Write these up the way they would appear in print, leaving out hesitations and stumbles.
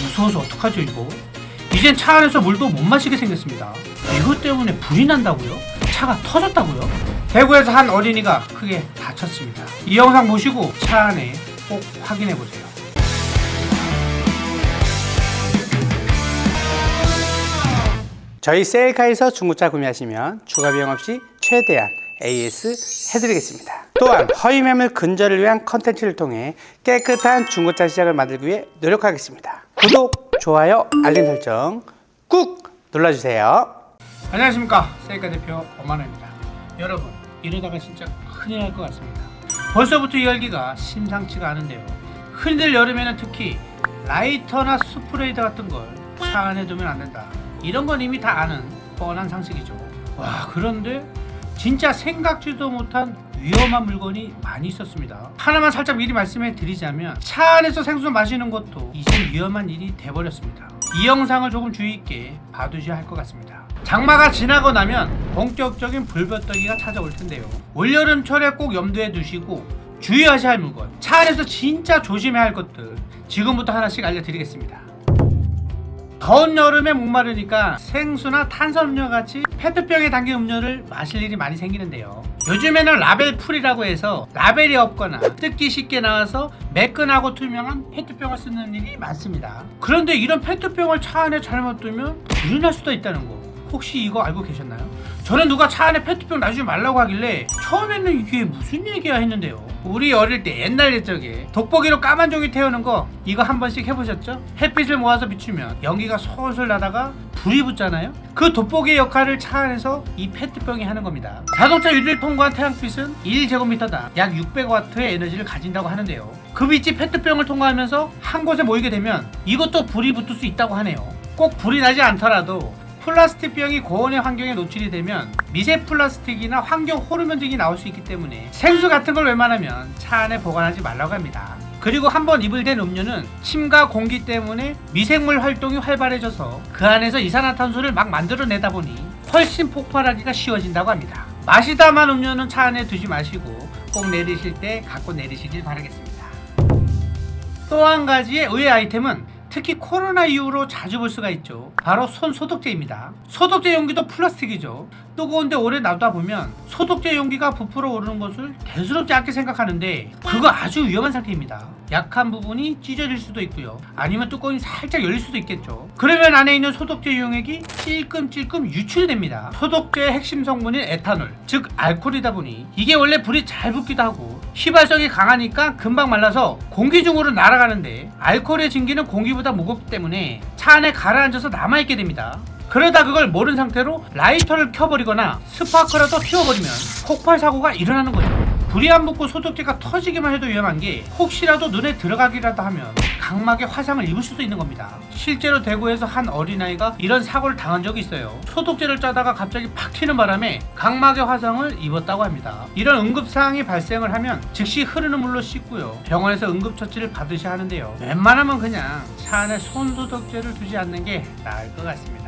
무서워서 어떡하죠 이거? 이젠 차 안에서 물도 못 마시게 생겼습니다. 이것 때문에 불이 난다고요? 차가 터졌다고요? 대구에서 한 어린이가 크게 다쳤습니다. 이 영상 보시고 차 안에 꼭 확인해보세요. 저희 셀카에서 중고차 구매하시면 추가 비용 없이 최대한 AS 해드리겠습니다. 또한 허위 매물 근절을 위한 컨텐츠를 통해 깨끗한 중고차 시장을 만들기 위해 노력하겠습니다. 구독, 좋아요, 알림 설정 꾹 눌러주세요. 안녕하십니까, 셀카 대표 엄만호입니다. 여러분, 이러다가 진짜 큰일 날 것 같습니다. 벌써부터 이 열기가 심상치가 않은데요. 흔히들 여름에는 특히 라이터나 스프레이드 같은 걸 차 안에 두면 안 된다, 이런 건 이미 다 아는 뻔한 상식이죠. 와, 그런데 진짜 생각지도 못한 위험한 물건이 많이 있었습니다. 하나만 살짝 미리 말씀해 드리자면, 차 안에서 생수 마시는 것도 이제 위험한 일이 돼버렸습니다. 이 영상을 조금 주의 있게 봐두셔야 할 것 같습니다. 장마가 지나고 나면 본격적인 불볕더기가 찾아올 텐데요. 올여름철에 꼭 염두에 두시고 주의하셔야 할 물건, 차 안에서 진짜 조심해야 할 것들 지금부터 하나씩 알려드리겠습니다. 더운 여름에 목마르니까 생수나 탄산음료 같이 페트병에 담긴 음료를 마실 일이 많이 생기는데요. 요즘에는 라벨 풀이라고 해서 라벨이 없거나 뜯기 쉽게 나와서 매끈하고 투명한 페트병을 쓰는 일이 많습니다. 그런데 이런 페트병을 차 안에 잘못 두면 불이 날 수도 있다는 거, 혹시 이거 알고 계셨나요? 저는 누가 차 안에 페트병 놔주지 말라고 하길래 처음에는 이게 무슨 얘기야 했는데요. 우리 어릴 때 옛날 옛적에 돋보기로 까만 종이 태우는 거, 이거 한 번씩 해보셨죠? 햇빛을 모아서 비추면 연기가 솔솔 나다가 불이 붙잖아요. 그 돋보기의 역할을 차 안에서 이 페트병이 하는 겁니다. 자동차 유리를 통과한 태양빛은 1제곱미터당 약 600W의 에너지를 가진다고 하는데요. 그 빛이 페트병을 통과하면서 한 곳에 모이게 되면 이것도 불이 붙을 수 있다고 하네요. 꼭 불이 나지 않더라도 플라스틱 병이 고온의 환경에 노출이 되면 미세 플라스틱이나 환경 호르몬 등이 나올 수 있기 때문에 생수 같은 걸 웬만하면 차 안에 보관하지 말라고 합니다. 그리고 한번 입을 댄 음료는 침과 공기 때문에 미생물 활동이 활발해져서 그 안에서 이산화탄소를 막 만들어내다 보니 훨씬 폭발하기가 쉬워진다고 합니다. 마시다만 음료는 차 안에 두지 마시고 꼭 내리실 때 갖고 내리시길 바라겠습니다. 또 한 가지의 의외 아이템은 특히 코로나 이후로 자주 볼 수가 있죠. 바로 손 소독제입니다. 소독제 용기도 플라스틱이죠. 뜨거운데 오래 놔두다 보면 소독제 용기가 부풀어 오르는 것을 대수롭지 않게 생각하는데 그거 아주 위험한 상태입니다. 약한 부분이 찢어질 수도 있고요. 아니면 뚜껑이 살짝 열릴 수도 있겠죠. 그러면 안에 있는 소독제 용액이 찔끔찔끔 유출이 됩니다. 소독제의 핵심 성분인 에탄올, 즉 알코올이다 보니 이게 원래 불이 잘 붙기도 하고 휘발성이 강하니까 금방 말라서 공기 중으로 날아가는데, 알코올의 증기는 공기보다 무겁기 때문에 차 안에 가라앉아서 남아있게 됩니다. 그러다 그걸 모른 상태로 라이터를 켜버리거나 스파크라도 튀어버리면 폭발 사고가 일어나는 거죠. 불이 안 붙고 소독제가 터지기만 해도 위험한 게, 혹시라도 눈에 들어가기라도 하면 각막에 화상을 입을 수도 있는 겁니다. 실제로 대구에서 한 어린아이가 이런 사고를 당한 적이 있어요. 소독제를 짜다가 갑자기 팍 튀는 바람에 각막에 화상을 입었다고 합니다. 이런 응급사항이 발생을 하면 즉시 흐르는 물로 씻고요, 병원에서 응급처치를 받으셔야 하는데요. 웬만하면 그냥 차 안에 손소독제를 두지 않는 게 나을 것 같습니다.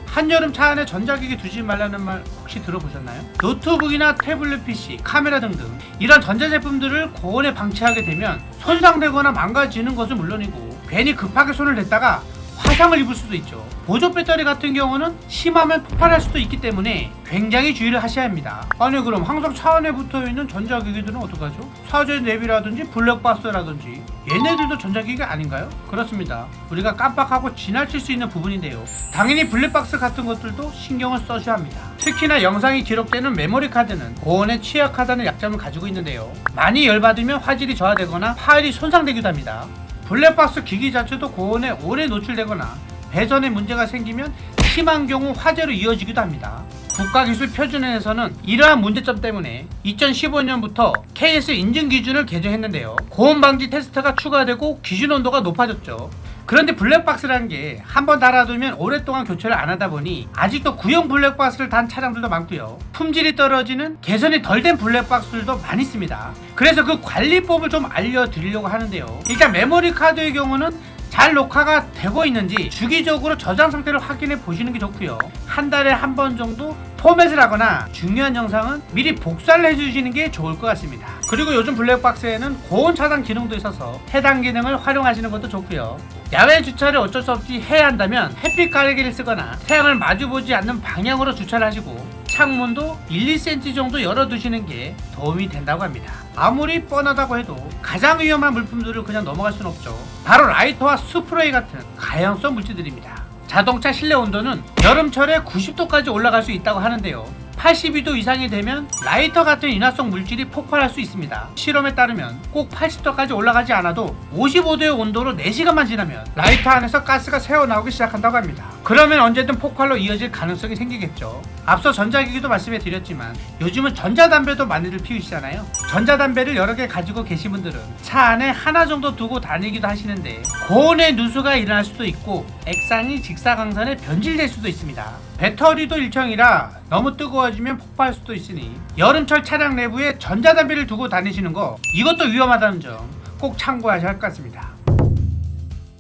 한여름 차 안에 전자기기 두지 말라는 말 혹시 들어보셨나요? 노트북이나 태블릿 PC, 카메라 등등 이런 전자제품들을 고온에 방치하게 되면 손상되거나 망가지는 것은 물론이고 괜히 급하게 손을 댔다가 화상을 입을 수도 있죠. 보조 배터리 같은 경우는 심하면 폭발할 수도 있기 때문에 굉장히 주의를 하셔야 합니다. 아니, 그럼 항상 차 안에 붙어있는 전자기기들은 어떡하죠? 사제 내비라든지 블랙박스라든지 얘네들도 전자기기 아닌가요? 그렇습니다. 우리가 깜빡하고 지나칠 수 있는 부분인데요. 당연히 블랙박스 같은 것들도 신경을 써셔야 합니다. 특히나 영상이 기록되는 메모리 카드는 고온에 취약하다는 약점을 가지고 있는데요. 많이 열받으면 화질이 저하되거나 파일이 손상되기도 합니다. 블랙박스 기기 자체도 고온에 오래 노출되거나 배선에 문제가 생기면 심한 경우 화재로 이어지기도 합니다. 국가기술표준원에서는 이러한 문제점 때문에 2015년부터 KS 인증 기준을 개정했는데요. 고온 방지 테스트가 추가되고 기준 온도가 높아졌죠. 그런데 블랙박스라는 게 한번 달아두면 오랫동안 교체를 안 하다 보니 아직도 구형 블랙박스를 단 차량들도 많고요. 품질이 떨어지는 개선이 덜 된 블랙박스들도 많이 있습니다. 그래서 그 관리법을 좀 알려드리려고 하는데요. 일단 메모리 카드의 경우는 잘 녹화가 되고 있는지 주기적으로 저장 상태를 확인해 보시는 게 좋고요. 한 달에 한 번 정도 포맷을 하거나 중요한 영상은 미리 복사를 해주시는 게 좋을 것 같습니다. 그리고 요즘 블랙박스에는 고온 차단 기능도 있어서 해당 기능을 활용하시는 것도 좋고요. 야외 주차를 어쩔 수 없이 해야 한다면 햇빛 가리개를 쓰거나 태양을 마주보지 않는 방향으로 주차를 하시고 창문도 1, 2cm 정도 열어두시는 게 도움이 된다고 합니다. 아무리 뻔하다고 해도 가장 위험한 물품들을 그냥 넘어갈 수는 없죠. 바로 라이터와 스프레이 같은 가연성 물질들입니다. 자동차 실내 온도는 여름철에 90도까지 올라갈 수 있다고 하는데요. 82도 이상이 되면 라이터 같은 인화성 물질이 폭발할 수 있습니다. 실험에 따르면 꼭 80도까지 올라가지 않아도 55도의 온도로 4시간만 지나면 라이터 안에서 가스가 새어나오기 시작한다고 합니다. 그러면 언제든 폭발로 이어질 가능성이 생기겠죠. 앞서 전자기기도 말씀해 드렸지만 요즘은 전자담배도 많이들 피우시잖아요. 전자담배를 여러 개 가지고 계신 분들은 차 안에 하나 정도 두고 다니기도 하시는데 고온의 누수가 일어날 수도 있고 액상이 직사광선에 변질될 수도 있습니다. 배터리도 일정이라 너무 뜨거워지면 폭발할 수도 있으니 여름철 차량 내부에 전자담배를 두고 다니시는 거 이것도 위험하다는 점 꼭 참고하셔야 할 것 같습니다.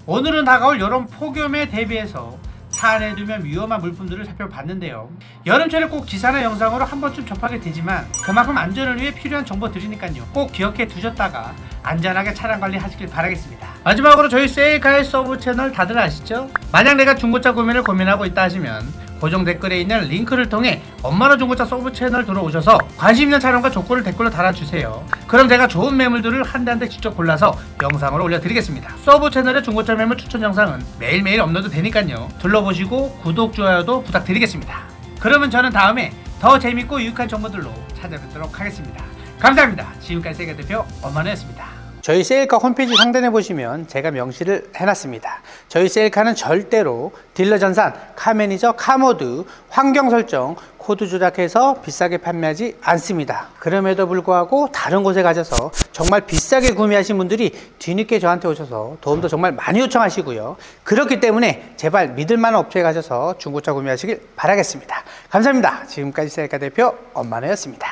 오늘은 다가올 여름 폭염에 대비해서 차 안에 두면 위험한 물품들을 살펴봤는데요. 여름철에 꼭 기사나 영상으로 한 번쯤 접하게 되지만 그만큼 안전을 위해 필요한 정보 드리니까요. 꼭 기억해 두셨다가 안전하게 차량 관리 하시길 바라겠습니다. 마지막으로 저희 세일카의 서브 채널 다들 아시죠? 만약 내가 중고차 구매를 고민하고 있다 하시면 고정 댓글에 있는 링크를 통해 엄마로 중고차 서브 채널 들어오셔서 관심 있는 차량과 조건을 댓글로 달아주세요. 그럼 제가 좋은 매물들을 한 대 한 대 직접 골라서 영상으로 올려드리겠습니다. 서브 채널의 중고차 매물 추천 영상은 매일매일 업로드 되니까요. 둘러보시고 구독, 좋아요도 부탁드리겠습니다. 그러면 저는 다음에 더 재밌고 유익한 정보들로 찾아뵙도록 하겠습니다. 감사합니다. 지금까지 세계 대표 엄마누였습니다. 저희 세일카 홈페이지 상단에 보시면 제가 명시를 해놨습니다. 저희 세일카는 절대로 딜러 전산, 카매니저, 카모드, 환경 설정, 코드 조작해서 비싸게 판매하지 않습니다. 그럼에도 불구하고 다른 곳에 가셔서 정말 비싸게 구매하신 분들이 뒤늦게 저한테 오셔서 도움도 정말 많이 요청하시고요. 그렇기 때문에 제발 믿을만한 업체에 가셔서 중고차 구매하시길 바라겠습니다. 감사합니다. 지금까지 세일카 대표 엄마누였습니다.